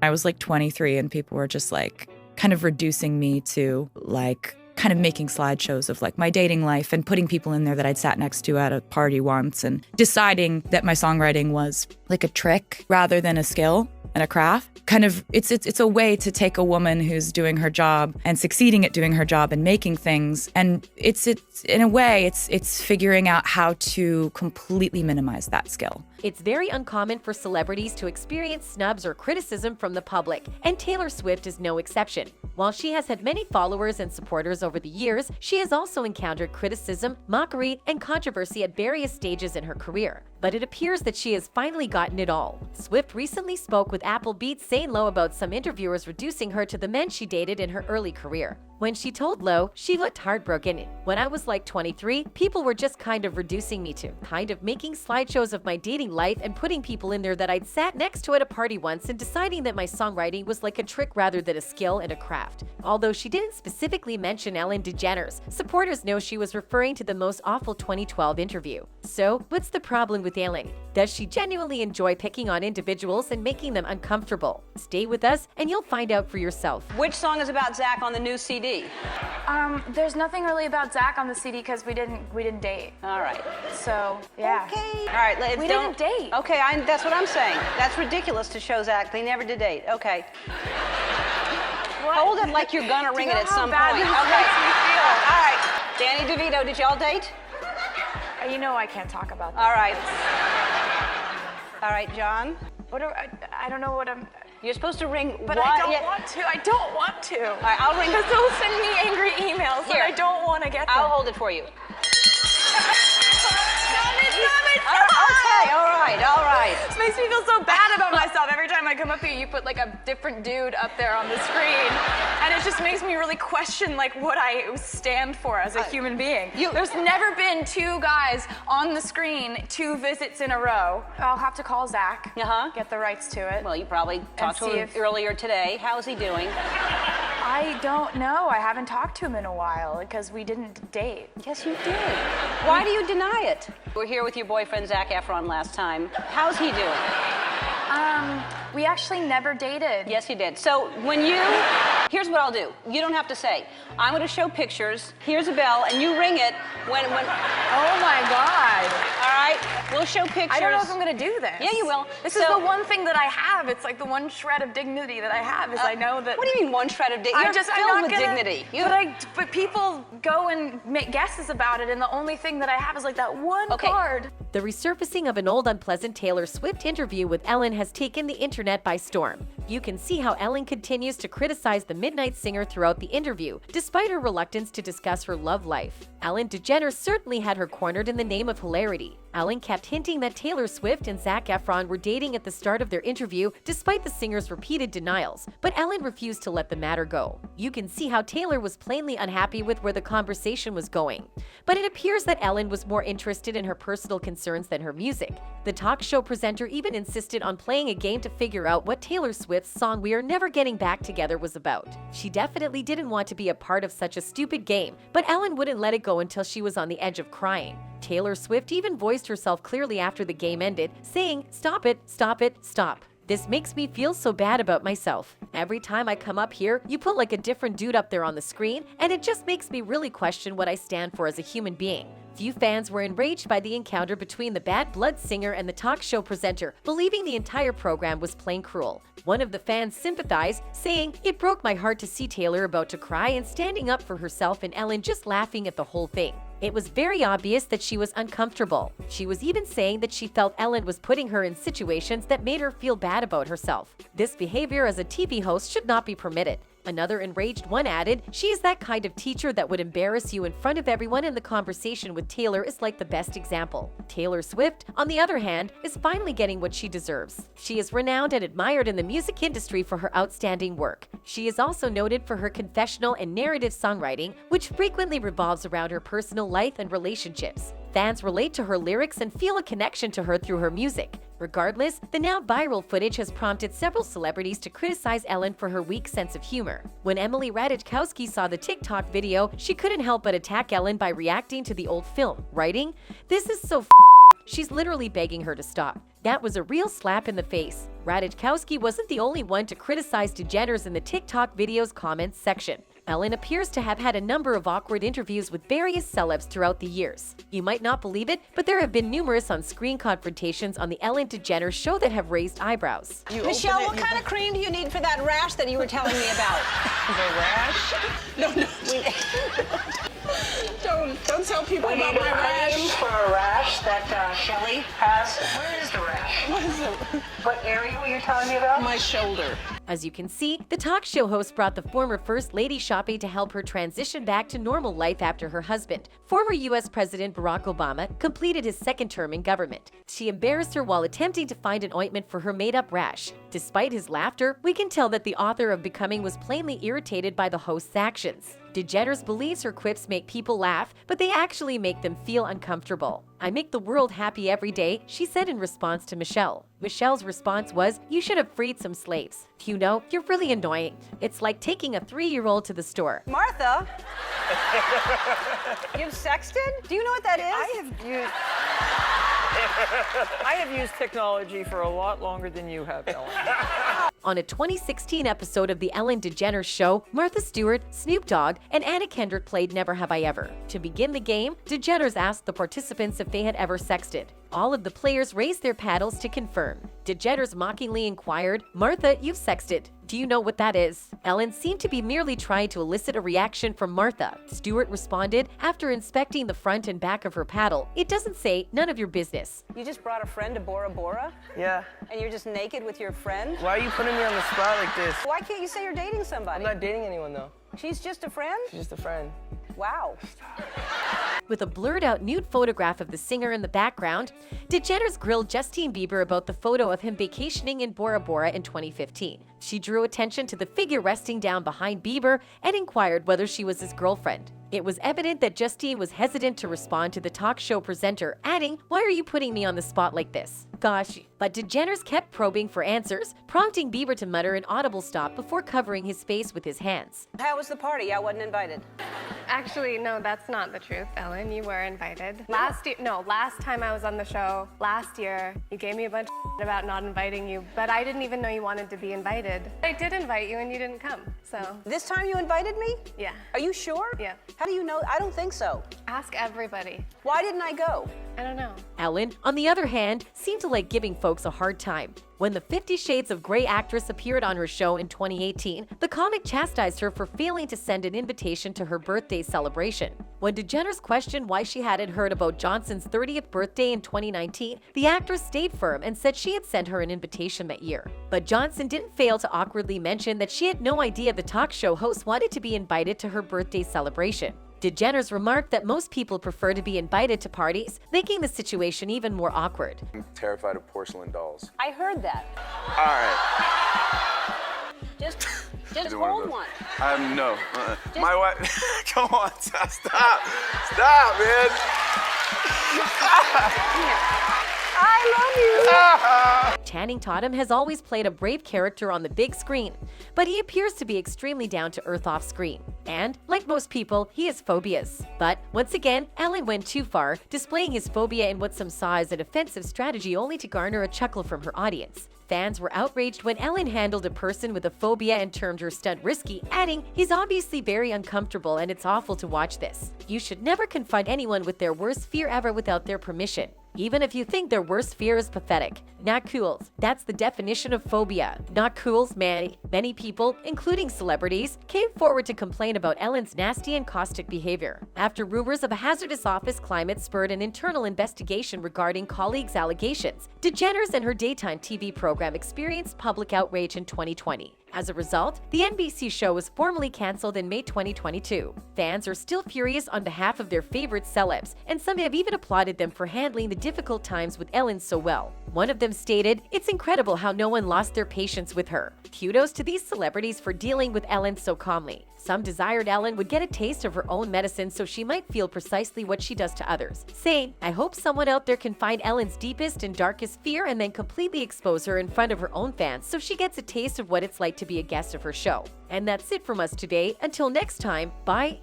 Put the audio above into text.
I was like 23 and people were just like kind of reducing me to like kind of making slideshows of like my dating life and putting people in there that I'd sat next to at a party once and deciding that my songwriting was like a trick rather than a skill and a craft. Kind of, it's a way to take a woman who's doing her job and succeeding at doing her job and making things, and it's in a way, it's figuring out how to completely minimize that skill. It's very uncommon for celebrities to experience snubs or criticism from the public, and Taylor Swift is no exception. While she has had many followers and supporters over the years, she has also encountered criticism, mockery, and controversy at various stages in her career. But it appears that she has finally gotten it all. Swift recently spoke with Apple Beats saying low about some interviewers reducing her to the men she dated in her early career. When she told Lowe, she looked heartbroken. When I was like 23, people were just kind of reducing me to kind of making slideshows of my dating life and putting people in there that I'd sat next to at a party once and deciding that my songwriting was like a trick rather than a skill and a craft. Although she didn't specifically mention Ellen DeGeneres, supporters know she was referring to the Most Awful 2012 interview. So, what's the problem with Ellen? Does she genuinely enjoy picking on individuals and making them uncomfortable? Stay with us and you'll find out for yourself. Which song is about Zach on the new CD? There's nothing really about Zach on the CD because we didn't date. All right. So, yeah. Okay. All right. We didn't date. Okay, that's what I'm saying. That's ridiculous to show Zach. They never did date. Okay. What? Hold it like you're gonna ring it at some point. This Okay. makes me feel? All right. Danny DeVito, did y'all date? You know I can't talk about that. All right. All right, John. I don't know what I'm... You're supposed to ring But one. I don't want to. I don't want to. All right, I'll ring. Because they'll send me angry emails and I don't want to get them. I'll hold it for you. Stop it, stop it, stop Okay, all right. This makes me feel so bad about myself. Every time I come up here, you put like a different dude up there on the screen. And it just makes me really question like what I stand for as a human being. There's never been two guys on the screen 2 visits in a row. I'll have to call Zach, get the rights to it. Well, you probably talked to him earlier today. How's he doing? I don't know. I haven't talked to him in a while because we didn't date. Yes, you did. Why do you deny it? We're here with your boyfriend, Zac Efron, last time. How's he doing? We actually never dated. Yes, you did. So here's what I'll do. You don't have to say. I'm going to show pictures. Here's a bell, and you ring it when. Oh my God. All right. We'll show pictures. I don't know if I'm going to do this. Yeah, you will. This is the one thing that I have. It's like the one shred of dignity that I have is I know that. What do you mean one shred of dignity? You're filled with dignity. But people go and make guesses about it, and the only thing that I have is like that one card. The resurfacing of an old unpleasant Taylor Swift interview with Ellen has taken the internet by storm. You can see how Ellen continues to criticize the Midnight Singer throughout the interview, despite her reluctance to discuss her love life. Ellen DeGeneres certainly had her cornered in the name of hilarity. Ellen kept hinting that Taylor Swift and Zac Efron were dating at the start of their interview, despite the singer's repeated denials, but Ellen refused to let the matter go. You can see how Taylor was plainly unhappy with where the conversation was going. But it appears that Ellen was more interested in her personal concerns than her music. The talk show presenter even insisted on playing a game to figure out what Taylor Swift's song We Are Never Getting Back Together was about. She definitely didn't want to be a part of such a stupid game, but Ellen wouldn't let it go until she was on the edge of crying. Taylor Swift even voiced herself clearly after the game ended, saying, "Stop it, stop it, stop. This makes me feel so bad about myself. Every time I come up here, you put like a different dude up there on the screen, and it just makes me really question what I stand for as a human being." Few fans were enraged by the encounter between the Bad Blood singer and the talk show presenter, believing the entire program was plain cruel. One of the fans sympathized, saying, "It broke my heart to see Taylor about to cry and standing up for herself and Ellen just laughing at the whole thing. It was very obvious that she was uncomfortable. She was even saying that she felt Ellen was putting her in situations that made her feel bad about herself. This behavior as a TV host should not be permitted." Another enraged one added, "She is that kind of teacher that would embarrass you in front of everyone, and the conversation with Taylor is like the best example." Taylor Swift, on the other hand, is finally getting what she deserves. She is renowned and admired in the music industry for her outstanding work. She is also noted for her confessional and narrative songwriting, which frequently revolves around her personal life and relationships. Fans relate to her lyrics and feel a connection to her through her music. Regardless, the now viral footage has prompted several celebrities to criticize Ellen for her weak sense of humor. When Emily Ratajkowski saw the TikTok video, she couldn't help but attack Ellen by reacting to the old film, writing, "This is so she's literally begging her to stop. That was a real slap in the face. Ratajkowski wasn't the only one to criticize DeGeneres in the TikTok video's comments section. Ellen appears to have had a number of awkward interviews with various celebs throughout the years. You might not believe it, but there have been numerous on-screen confrontations on the Ellen DeGeneres show that have raised eyebrows. Michelle, what kind of cream do you need for that rash that you were telling me about? The rash? No. Don't tell people about my rash. For a rash that Shelly has. Where is the rash? What area were you telling me about? My shoulder. As you can see, the talk show host brought the former First Lady shopping to help her transition back to normal life after her husband, former U.S. President Barack Obama, completed his second term in government. She embarrassed her while attempting to find an ointment for her made-up rash. Despite his laughter, we can tell that the author of Becoming was plainly irritated by the host's actions. DeGeneres believes her quips make people laugh, but they actually make them feel uncomfortable. "I make the world happy every day," she said in response to Michelle. Michelle's response was, "You should have freed some slaves. You know, you're really annoying. It's like taking a 3-year-old to the store." Martha? You've sexted? Do you know what that is? I have used technology for a lot longer than you have, Ellen. On a 2016 episode of The Ellen DeGeneres Show, Martha Stewart, Snoop Dogg, and Anna Kendrick played Never Have I Ever. To begin the game, DeGeneres asked the participants if they had ever sexted. All of the players raised their paddles to confirm. DeGeneres mockingly inquired, "Martha, you've sexted. Do you know what that is?" Ellen seemed to be merely trying to elicit a reaction from Martha. Stewart responded, after inspecting the front and back of her paddle, "It doesn't say, none of your business." You just brought a friend to Bora Bora? Yeah. And you're just naked with your friend? Why are you putting me on the spot like this? Why can't you say you're dating somebody? I'm not dating anyone, though. She's just a friend? She's just a friend. Wow. With a blurred-out nude photograph of the singer in the background, DeGeneres grilled Justin Bieber about the photo of him vacationing in Bora Bora in 2015. She drew attention to the figure resting down behind Bieber and inquired whether she was his girlfriend. It was evident that Justine was hesitant to respond to the talk show presenter, adding, "Why are you putting me on the spot like this?" Gosh. But DeGeneres kept probing for answers, prompting Bieber to mutter an audible stop before covering his face with his hands. How was the party? I wasn't invited. Actually, no, that's not the truth, Ellen. You were invited. Last time I was on the show, last year, you gave me a bunch of about not inviting you, but I didn't even know you wanted to be invited. I did invite you and you didn't come, so. This time you invited me? Yeah. Are you sure? Yeah. How do you know? I don't think so. Ask everybody. Why didn't I go? I don't know. Ellen, on the other hand, seemed to like giving folks a hard time. When the 50 Shades of Grey actress appeared on her show in 2018, the comic chastised her for failing to send an invitation to her birthday celebration. When DeGeneres questioned why she hadn't heard about Johnson's 30th birthday in 2019, the actress stayed firm and said she had sent her an invitation that year. But Johnson didn't fail to awkwardly mention that she had no idea the talk show host wanted to be invited to her birthday celebration. DeGeneres remarked that most people prefer to be invited to parties, making the situation even more awkward. I'm terrified of porcelain dolls. I heard that. All right. Just Do one of hold those. one. No. My wife. Come on, stop. Stop, man. I love you. Channing Tatum has always played a brave character on the big screen, but he appears to be extremely down to earth off screen. And, like most people, he has phobias. But, once again, Ellen went too far, displaying his phobia in what some saw as an offensive strategy only to garner a chuckle from her audience. Fans were outraged when Ellen handled a person with a phobia and termed her stunt risky, adding, "He's obviously very uncomfortable and it's awful to watch this. You should never confront anyone with their worst fear ever without their permission. Even if you think their worst fear is pathetic. Not cool. That's the definition of phobia. Not cool, man." Many people, including celebrities, came forward to complain about Ellen's nasty and caustic behavior. After rumors of a hazardous office climate spurred an internal investigation regarding colleagues' allegations, DeGeneres and her daytime TV program experienced public outrage in 2020. As a result, the NBC show was formally canceled in May 2022. Fans are still furious on behalf of their favorite celebs, and some have even applauded them for handling the difficult times with Ellen so well. One of them stated, "It's incredible how no one lost their patience with her. Kudos to these celebrities for dealing with Ellen so calmly." Some desired Ellen would get a taste of her own medicine so she might feel precisely what she does to others, saying, "I hope someone out there can find Ellen's deepest and darkest fear and then completely expose her in front of her own fans so she gets a taste of what it's like to be a guest of her show." And that's it from us today. Until next time, bye.